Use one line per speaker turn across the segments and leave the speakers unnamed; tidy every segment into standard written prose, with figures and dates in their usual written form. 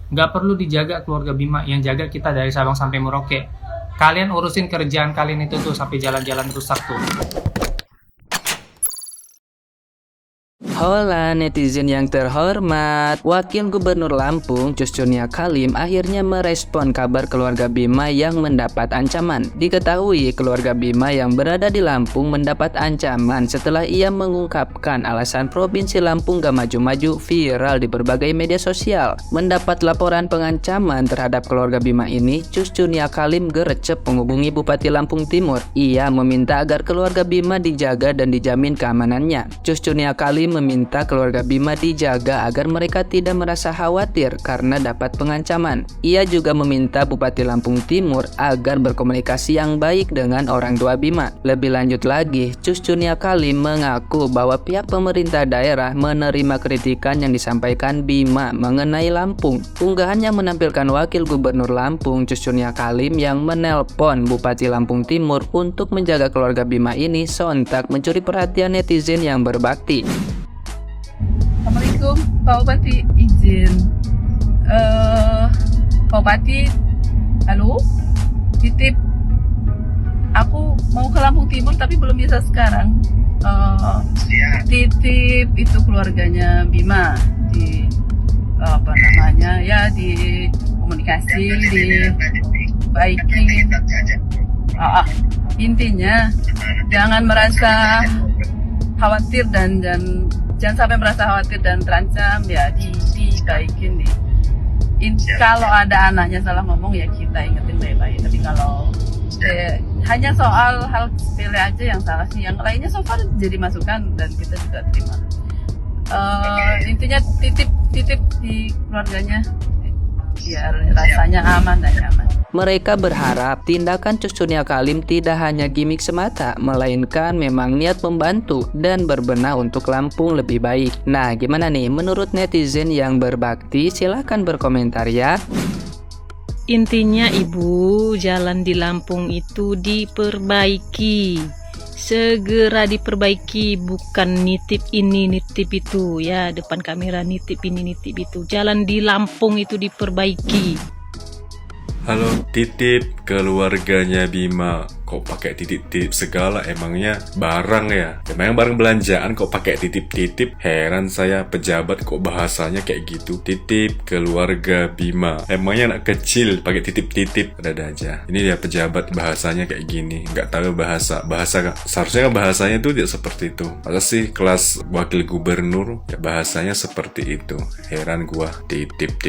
Nggak perlu dijaga keluarga Bima, yang jaga kita dari Sabang sampai Merauke. Kalian urusin kerjaan kalian itu tuh sampai jalan-jalan rusak tuh.
Hola netizen yang terhormat, Wakil Gubernur Lampung Cus Curnia Kalim akhirnya merespon kabar keluarga Bima yang mendapat ancaman. Diketahui keluarga Bima yang berada di Lampung mendapat ancaman setelah ia mengungkapkan alasan Provinsi Lampung gak maju-maju viral di berbagai media sosial. Mendapat laporan pengancaman terhadap keluarga Bima ini, Cus Curnia Kalim gercep menghubungi Bupati Lampung Timur. Ia meminta agar keluarga Bima dijaga dan dijamin keamanannya. Cus Curnia Kalim meminta keluarga Bima dijaga agar mereka tidak merasa khawatir karena dapat pengancaman. Ia juga meminta Bupati Lampung Timur agar berkomunikasi yang baik dengan orang tua Bima. Lebih lanjut lagi, Cus Curnia Kalim mengaku bahwa pihak pemerintah daerah menerima kritikan yang disampaikan Bima mengenai Lampung. Unggahan yang menampilkan Wakil Gubernur Lampung Cus Curnia Kalim yang menelpon Bupati Lampung Timur untuk menjaga keluarga Bima ini sontak mencuri perhatian netizen yang berbakti.
Assalamualaikum, Pak Bupati, izin Pak Bupati, halo, titip, aku mau ke Lampung Timur tapi belum bisa sekarang. Titip itu keluarganya Bima di apa namanya ya, di komunikasi, di baiki. Intinya jangan merasa khawatir dan jangan sampai merasa khawatir dan terancam, ya dibaikin nih. Kalau ada anaknya salah ngomong ya kita ingetin baik-baik. Tapi kalau hanya soal hal sepele aja yang salah sih, yang lainnya so far jadi masukan dan kita juga terima. Intinya titip di keluarganya biar rasanya aman dan nyaman.
Mereka berharap tindakan Cus Curnia Kalim tidak hanya gimmick semata, melainkan memang niat membantu dan berbenah untuk Lampung lebih baik. Nah, gimana nih menurut netizen yang berbakti? Silahkan berkomentar ya.
Intinya Ibu, jalan di Lampung itu diperbaiki. Segera diperbaiki, bukan nitip ini nitip itu ya, depan kamera nitip ini nitip itu. Jalan di Lampung itu diperbaiki.
Halo, titip keluarganya Bima. Kok pakai titip-titip segala? Emangnya barang ya? Emangnya barang belanjaan kok pakai titip-titip? Heran saya, pejabat kok bahasanya kayak gitu. Titip keluarga Bima. Emangnya anak kecil pakai titip-titip? Ada aja. Ini dia pejabat bahasanya kayak gini. Nggak tahu bahasa seharusnya bahasanya tuh tidak seperti itu. Masa sih kelas wakil gubernur ya bahasanya seperti itu. Heran gua. Titip.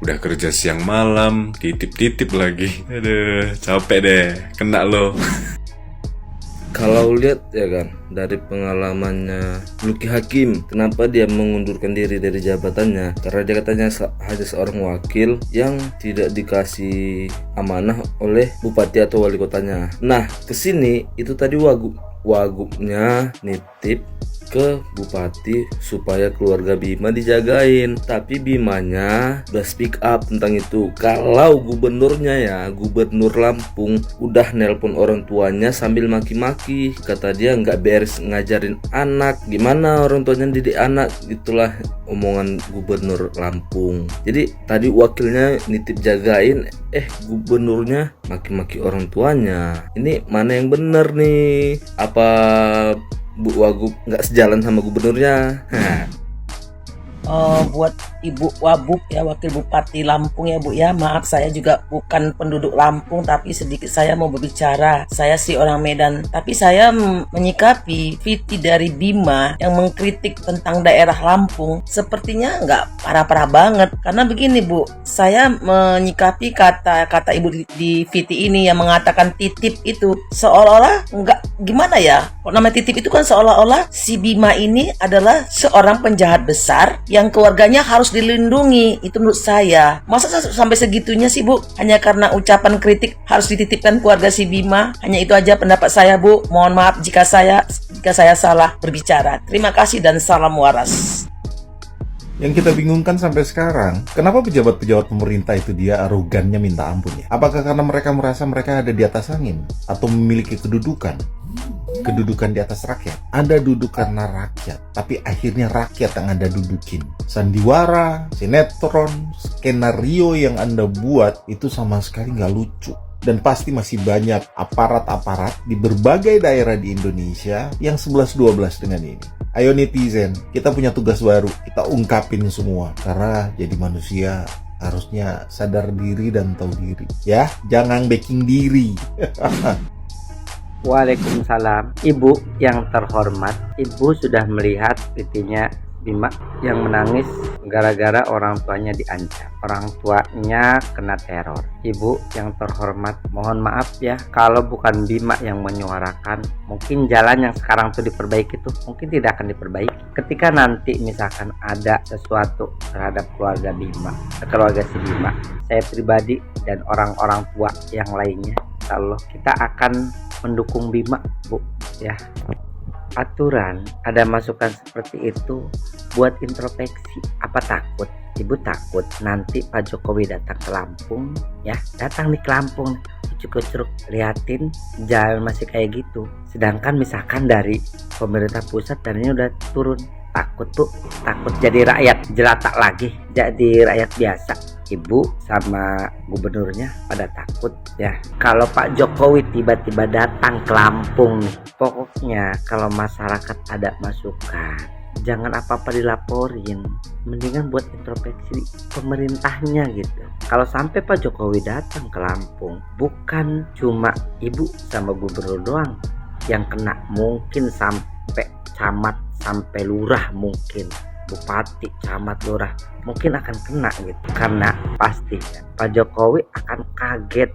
Udah kerja siang malam, titip lagi. Aduh, capek deh. Kena lo.
Kalau lihat ya kan dari pengalamannya Luki Hakim, kenapa dia mengundurkan diri dari jabatannya? Karena dia katanya hanya seorang wakil yang tidak dikasih amanah oleh bupati atau wali kotanya. Nah, kesini itu tadi wagubnya nitip ke bupati supaya keluarga Bima dijagain, tapi Bimanya udah speak up tentang itu. Kalau gubernur Lampung udah nelpon orang tuanya sambil maki-maki, kata dia nggak beres ngajarin anak, gimana orang tuanya didik anak. Itulah omongan gubernur Lampung. Jadi tadi wakilnya nitip jagain, gubernurnya maki-maki orang tuanya. Ini mana yang bener nih? Apa Bu Wagub nggak sejalan sama gubernurnya?
Buat Ibu Wabub ya, Wakil Bupati Lampung ya Bu ya, maaf saya juga bukan penduduk Lampung, tapi sedikit saya mau berbicara. Saya sih orang Medan, tapi saya menyikapi viti dari Bima yang mengkritik tentang daerah Lampung sepertinya nggak parah-parah banget. Karena begini Bu, saya menyikapi kata Ibu di viti ini yang mengatakan titip itu seolah-olah nggak, gimana ya, kok namanya titip itu kan seolah-olah si Bima ini adalah seorang penjahat besar yang keluarganya harus dilindungi. Itu menurut saya. Masa sampai segitunya sih Bu? Hanya karena ucapan kritik harus dititipkan keluarga si Bima? Hanya itu aja pendapat saya Bu. Mohon maaf jika saya salah berbicara. Terima kasih dan salam waras.
Yang kita bingungkan sampai sekarang, kenapa pejabat-pejabat pemerintah itu dia arogannya minta ampun ya? Apakah karena mereka merasa mereka ada di atas angin? Atau memiliki kedudukan? kedudukan di atas rakyat. Anda duduk karena rakyat, tapi akhirnya rakyat yang Anda dudukin. Sandiwara, sinetron, skenario yang Anda buat itu sama sekali nggak lucu. Dan pasti masih banyak aparat-aparat di berbagai daerah di Indonesia yang 11-12 dengan ini. Ayo netizen, kita punya tugas baru, kita ungkapin semua. Karena jadi manusia harusnya sadar diri dan tahu diri. Ya, jangan backing diri.
Waalaikumsalam. Ibu yang terhormat, Ibu sudah melihat pipinya Bima yang menangis gara-gara orang tuanya diancam. Orang tuanya kena teror. Ibu yang terhormat, mohon maaf ya, kalau bukan Bima yang menyuarakan, mungkin jalan yang sekarang tuh diperbaiki tuh mungkin tidak akan diperbaiki. Ketika nanti misalkan ada sesuatu terhadap keluarga Bima, keluarga si Bima, saya pribadi dan orang-orang tua yang lainnya, insya Allah kita akan mendukung Bima, Bu, ya. Aturan, ada masukan seperti itu buat introspeksi. Apa takut? Ibu takut nanti Pak Jokowi datang ke Lampung, ya, datang nih ke Lampung, ucuk-ucuk liatin jalan masih kayak gitu. Sedangkan misalkan dari pemerintah pusat dananya udah turun, takut tuh, takut jadi rakyat jelata lagi, jadi rakyat biasa. Ibu sama gubernurnya pada takut ya. Kalau Pak Jokowi tiba-tiba datang ke Lampung nih, pokoknya kalau masyarakat ada masukan, jangan apa-apa dilaporin, mendingan buat introspeksi pemerintahnya gitu. Kalau sampai Pak Jokowi datang ke Lampung, bukan cuma ibu sama gubernur doang yang kena, mungkin sampai camat, sampai lurah, mungkin bupati, camat, lurah mungkin akan kena gitu. Karena pasti Pak Jokowi akan kaget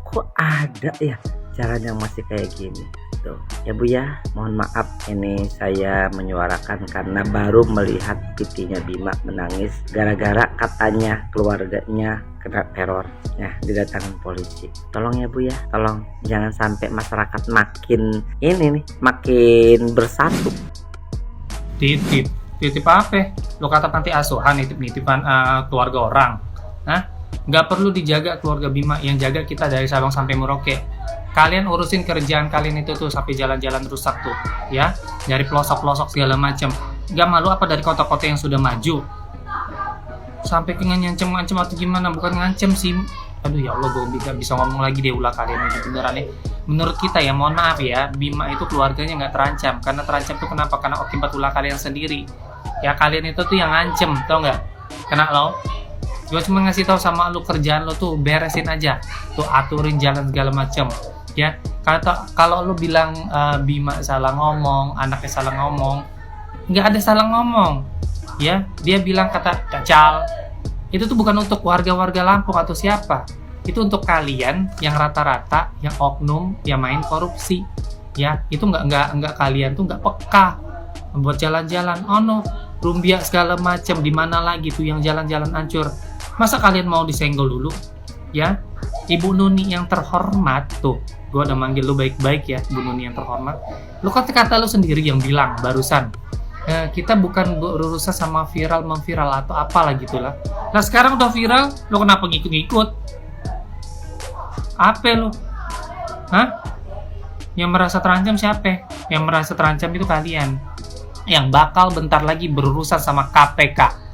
kok ada ya jalan yang masih kayak gini tuh. Ya Bu ya, mohon maaf ini saya menyuarakan karena baru melihat pipinya Bima menangis gara-gara katanya keluarganya kena teror ya, didatangin polisi. Tolong ya Bu ya, tolong jangan sampai masyarakat makin ini nih, makin bersatu.
Titip apa? Lo kata panti asuhan, nitip-nitipan keluarga orang. Nah, nggak perlu dijaga keluarga Bima, yang jaga kita dari Sabang sampai Merauke. Kalian urusin kerjaan kalian itu tuh sampai jalan-jalan rusak tuh, ya, dari pelosok-pelosok segala macam. Nggak malu apa dari kota-kota yang sudah maju? Sampai pengen ngancem-ngancem atau gimana? Bukan ngancem sih. Aduh ya Allah, gue nggak bisa ngomong lagi deh ulah kalian ini beneran nih. Menurut kita ya, mohon maaf ya, Bima itu keluarganya nggak terancam. Karena terancam tuh kenapa? Karena akibat ulah kalian sendiri. Ya kalian itu tuh yang ngancem, tau nggak? Kena lo. Gue cuma ngasih tahu sama lu, kerjaan lo tuh beresin aja, tuh aturin jalan segala macam. Ya, kalau lu bilang Bima salah ngomong, anaknya salah ngomong, nggak ada salah ngomong. Ya, dia bilang kata cacal. Itu tuh bukan untuk warga-warga Lampung atau siapa. Itu untuk kalian yang rata-rata, yang oknum, yang main korupsi. Ya, itu nggak kalian tuh nggak peka buat jalan-jalan. Oh no, Rumbia segala macam, di mana lagi tuh yang jalan-jalan hancur. Masa kalian mau disenggol dulu? Ya, Ibu Nuni yang terhormat tuh. Gue udah manggil lu baik-baik ya, Bu Nuni yang terhormat. Lu kata lu sendiri yang bilang barusan, kita bukan berurusan sama viral memviral atau apalah gitulah. Nah sekarang udah viral, lu kenapa ngikut-ngikut? Apa lu? Hah? Yang merasa terancam siapa? Yang merasa terancam itu kalian, yang bakal bentar lagi berurusan sama KPK.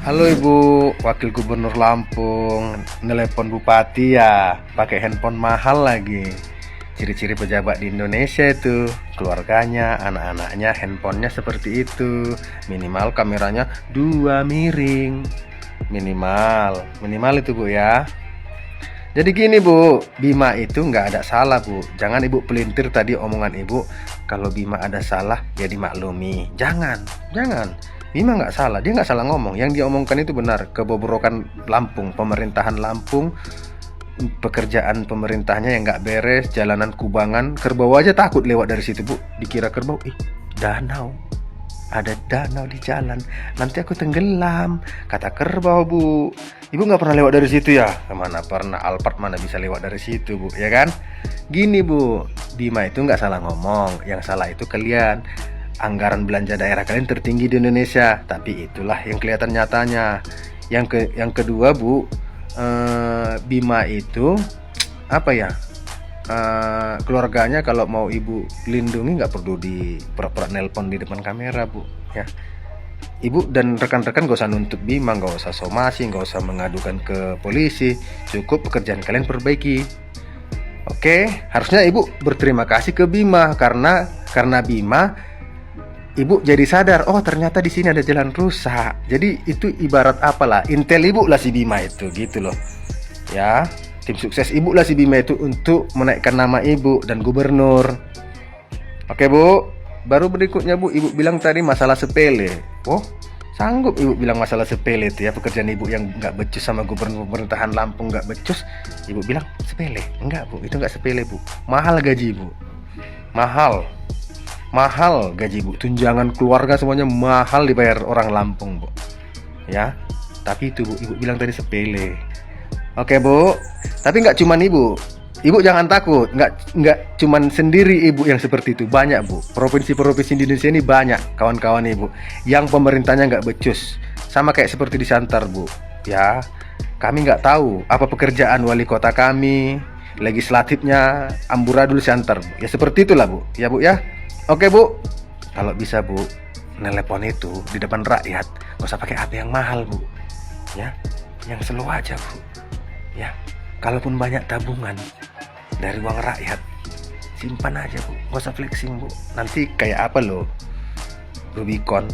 Halo Ibu, Wakil Gubernur Lampung, nelepon Bupati ya, pakai handphone mahal lagi. Ciri-ciri pejabat di Indonesia itu, keluarganya, anak-anaknya, handphonenya seperti itu. Minimal kameranya 2 miring. Minimal itu Bu ya. Jadi gini Bu, Bima itu nggak ada salah Bu. Jangan Ibu pelintir tadi omongan Ibu, kalau Bima ada salah ya dimaklumi. Jangan. Bima nggak salah, dia nggak salah ngomong. Yang dia omongkan itu benar. Kebobrokan Lampung, pemerintahan Lampung, pekerjaan pemerintahnya yang nggak beres, jalanan kubangan, kerbau aja takut lewat dari situ Bu. Dikira kerbau, danau, ada danau di jalan, nanti aku tenggelam, kata kerbau Bu. Ibu nggak pernah lewat dari situ ya? Kemana pernah, Alphard mana bisa lewat dari situ Bu, ya kan? Gini Bu, Bima itu nggak salah ngomong, yang salah itu kalian. Anggaran belanja daerah kalian tertinggi di Indonesia, tapi itulah yang kelihatan nyatanya. Yang kedua Bu, Bima itu apa ya, keluarganya kalau mau ibu lindungi nggak perlu di pura-pura nelpon di depan kamera bu ya. Ibu dan rekan-rekan gak usah nuntut Bima, gak usah somasi, gak usah mengadukan ke polisi. Cukup pekerjaan kalian perbaiki. Oke, harusnya ibu berterima kasih ke Bima karena Bima, ibu jadi sadar, oh ternyata di sini ada jalan rusak. Jadi itu ibarat apalah, intel ibu lah si Bima itu, gitu loh. Ya, tim sukses ibu lah si Bima itu untuk menaikkan nama ibu dan gubernur. Oke bu. Baru berikutnya bu, ibu bilang tadi masalah sepele. Oh, sanggup ibu bilang masalah sepele itu ya, pekerjaan ibu yang nggak becus sama gubernur pemerintahan Lampung nggak becus. Ibu bilang sepele. Enggak bu, itu nggak sepele bu. Mahal gaji bu. Mahal gaji bu. Tunjangan keluarga semuanya mahal dibayar orang Lampung bu. Ya, tapi itu bu, ibu bilang tadi sepele. Oke bu, tapi nggak cuman ibu. Ibu jangan takut, nggak cuman sendiri ibu yang seperti itu, banyak bu. Provinsi-provinsi di Indonesia ini banyak kawan-kawan ibu yang pemerintahnya nggak becus, sama kayak seperti di Santar bu. Ya, kami nggak tahu apa pekerjaan wali kota kami, legislatifnya, amburadul Santar bu. Ya seperti itulah bu, ya bu ya. Oke bu, kalau bisa bu, nelepon itu di depan rakyat, nggak usah pakai HP yang mahal bu. Ya, yang slow aja bu. Ya, kalaupun banyak tabungan dari uang rakyat, simpan aja bu, gak usah flexing bu. Nanti kayak apa loh, Rubicon